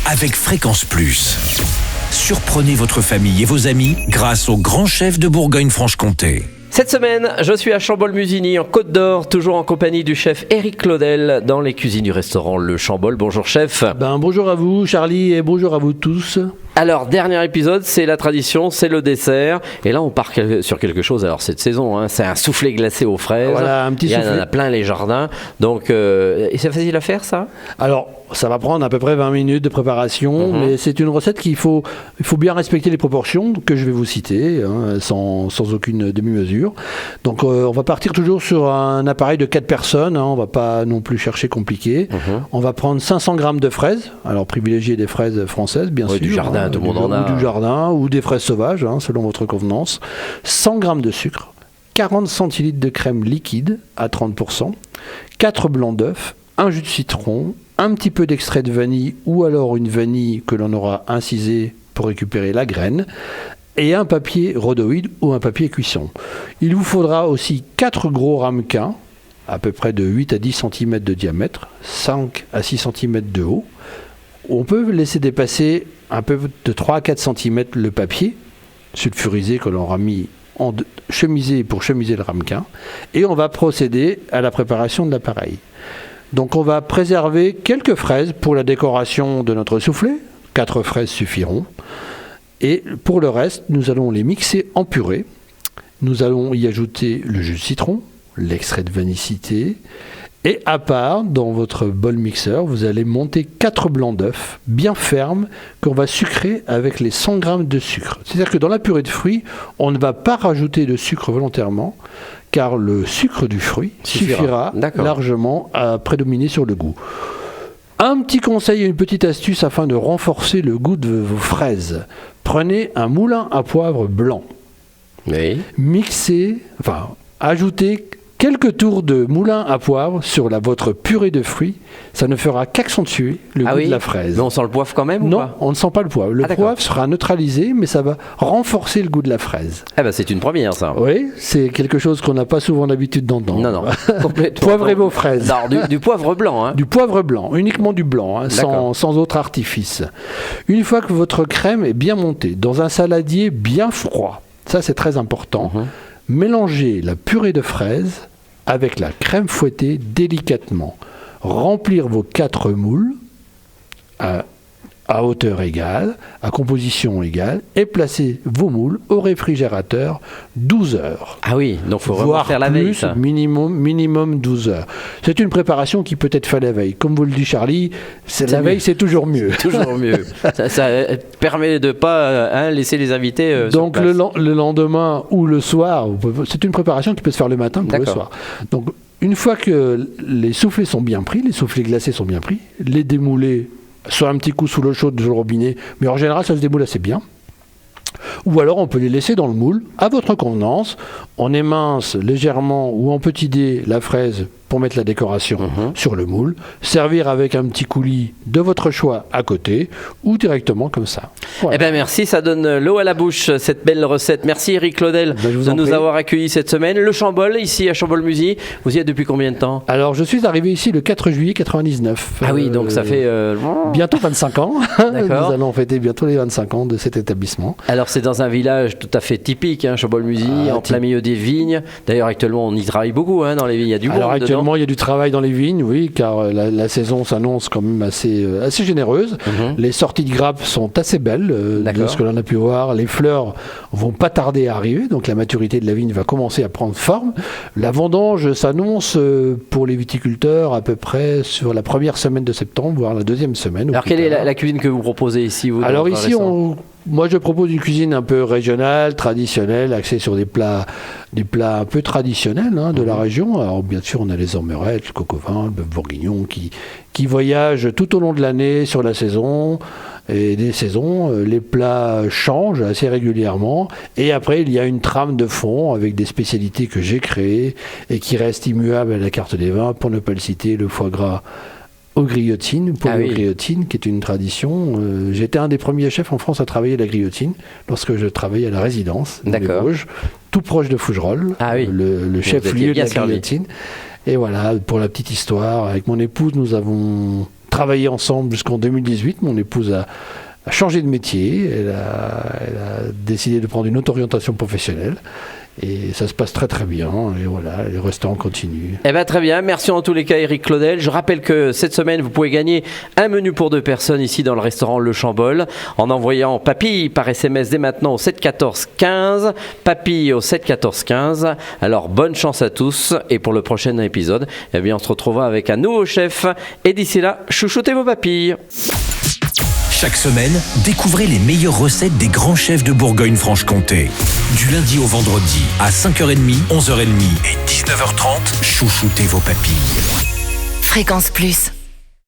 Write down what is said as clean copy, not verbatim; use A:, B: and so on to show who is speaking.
A: avec Fréquence Plus. Surprenez votre famille et vos amis grâce au grand chef de Bourgogne-Franche-Comté.
B: Cette semaine, je suis à Chambol-Musigny, en Côte d'Or, toujours en compagnie du chef Éric Claudel, dans les cuisines du restaurant Le Chambol. Bonjour chef.
C: Bonjour à vous Charlie et bonjour à vous tous.
B: Alors, dernier épisode, c'est la tradition, c'est le dessert. Et là, on part sur quelque chose, alors cette saison, c'est un soufflé glacé aux fraises.
C: Voilà, un petit soufflé.
B: Il y en a plein les jardins. Donc, et c'est facile à faire ça ?
C: Alors, ça va prendre à peu près 20 minutes de préparation, mais c'est une recette il faut bien respecter les proportions que je vais vous citer, sans aucune demi-mesure. Donc, on va partir toujours sur un appareil de 4 personnes, on va pas non plus chercher compliqué. On va prendre 500 grammes de fraises, alors privilégier des fraises françaises, bien sûr.
B: Du jardin, tout le monde en a.
C: Ou du jardin, ou des fraises sauvages, selon votre convenance. 100 grammes de sucre, 40 centilitres de crème liquide à 30%, 4 blancs d'œufs, un jus de citron, un petit peu d'extrait de vanille ou alors une vanille que l'on aura incisée pour récupérer la graine et un papier rhodoïde ou un papier cuisson. Il vous faudra aussi 4 gros ramequins à peu près de 8 à 10 cm de diamètre, 5 à 6 cm de haut. On peut laisser dépasser un peu de 3 à 4 cm le papier sulfurisé que l'on aura mis en chemisé pour chemiser le ramequin et on va procéder à la préparation de l'appareil. Donc on va préserver quelques fraises pour la décoration de notre soufflé. 4 fraises suffiront. Et pour le reste, nous allons les mixer en purée. Nous allons y ajouter le jus de citron, l'extrait de vanille cité. Et à part, dans votre bol mixeur, vous allez monter 4 blancs d'œufs bien fermes qu'on va sucrer avec les 100 g de sucre. C'est-à-dire que dans la purée de fruits, on ne va pas rajouter de sucre volontairement, car le sucre du fruit suffira largement à prédominer sur le goût. Un petit conseil et une petite astuce afin de renforcer le goût de vos fraises. Prenez un moulin à poivre blanc.
B: Oui.
C: Ajoutez quelques tours de moulin à poivre sur votre purée de fruits, ça ne fera qu'accentuer le goût de la fraise.
B: Mais on sent le poivre quand même ou pas ?
C: Non, on ne sent pas le poivre. Le poivre sera neutralisé, mais ça va renforcer le goût de la fraise.
B: C'est une première ça.
C: Oui, c'est quelque chose qu'on n'a pas souvent l'habitude d'entendre.
B: Non,
C: Poivrez vos fraises.
B: Non, du poivre blanc.
C: Du poivre blanc, uniquement du blanc, sans autre artifice. Une fois que votre crème est bien montée, dans un saladier bien froid, ça c'est très important, mélangez la purée de fraises avec la crème fouettée délicatement. Remplir vos 4 moules à hauteur égale, à composition égale, et placer vos moules au réfrigérateur 12 heures.
B: Ah oui, donc il faut vraiment faire la veille.
C: Minimum 12 heures. C'est une préparation qui peut être faite la veille. Comme vous le dit Charlie, la veille c'est toujours mieux.
B: Toujours mieux. ça permet de ne pas laisser les invités
C: donc le lendemain ou le soir, c'est une préparation qui peut se faire le matin ou le soir. Donc une fois que les soufflés sont bien pris, les soufflés glacés sont bien pris, les démouler soit un petit coup sous l'eau chaude, sous le robinet, mais en général ça se démoule assez bien. Ou alors on peut les laisser dans le moule à votre convenance. On émince légèrement ou en petit dé la fraise pour mettre la décoration sur le moule. Servir avec un petit coulis de votre choix à côté ou directement comme ça. Voilà.
B: Merci, ça donne l'eau à la bouche cette belle recette. Merci Éric Claudel de nous avoir accueillis cette semaine. Le Chambol, ici à Chambol-Musigny. Vous y êtes depuis combien de temps ?
C: Alors je suis arrivé ici le 4 juillet 99.
B: Ah oui, donc ça fait...
C: bientôt 25 ans. Nous allons fêter bientôt les 25 ans de cet établissement.
B: Alors c'est dans un village tout à fait typique, Chambol-Musigny, en plein milieu des vignes. D'ailleurs actuellement on y travaille beaucoup dans les vignes, il y a du monde dedans.
C: Il y a du travail dans les vignes, oui, car la saison s'annonce quand même assez généreuse. Les sorties de grappes sont assez belles, de ce que l'on a pu voir. Les fleurs vont pas tarder à arriver, donc la maturité de la vigne va commencer à prendre forme. La vendange s'annonce pour les viticulteurs à peu près sur la première semaine de septembre, voire la deuxième semaine.
B: Alors quelle est la cuisine que vous proposez ici
C: Alors ici, moi je propose une cuisine un peu régionale, traditionnelle, axée sur des plats un peu traditionnels de la région. Alors bien sûr on a les ormerettes, le coq au vin, le bœuf bourguignon qui voyagent tout au long de l'année sur la saison. Et des saisons, les plats changent assez régulièrement. Et après, il y a une trame de fond avec des spécialités que j'ai créées et qui restent immuables à la carte des vins. Pour ne pas le citer, le foie gras aux griotines, griotine, qui est une tradition. J'étais un des premiers chefs en France à travailler la griotine lorsque je travaillais à la résidence dans les Vosges, tout proche de Fougerolles, le chef-lieu de la griotine. Et voilà, pour la petite histoire, avec mon épouse, nous avons travaillé ensemble jusqu'en 2018. Mon épouse a changé de métier, elle a décidé de prendre une autre orientation professionnelle. Et ça se passe très très bien, et voilà, les restaurants continuent.
B: Eh bien très bien, merci en tous les cas Eric Claudel. Je rappelle que cette semaine vous pouvez gagner un menu pour 2 personnes ici dans le restaurant Le Chambol en envoyant Papille par SMS dès maintenant au 7 14 15, Papille au 7 14 15. Alors bonne chance à tous, et pour le prochain épisode, eh bien on se retrouvera avec un nouveau chef, et d'ici là, chouchoutez vos papilles.
A: Chaque semaine, découvrez les meilleures recettes des grands chefs de Bourgogne-Franche-Comté. Du lundi au vendredi, à 5h30, 11h30 et 19h30, chouchoutez vos papilles.
D: Fréquence Plus.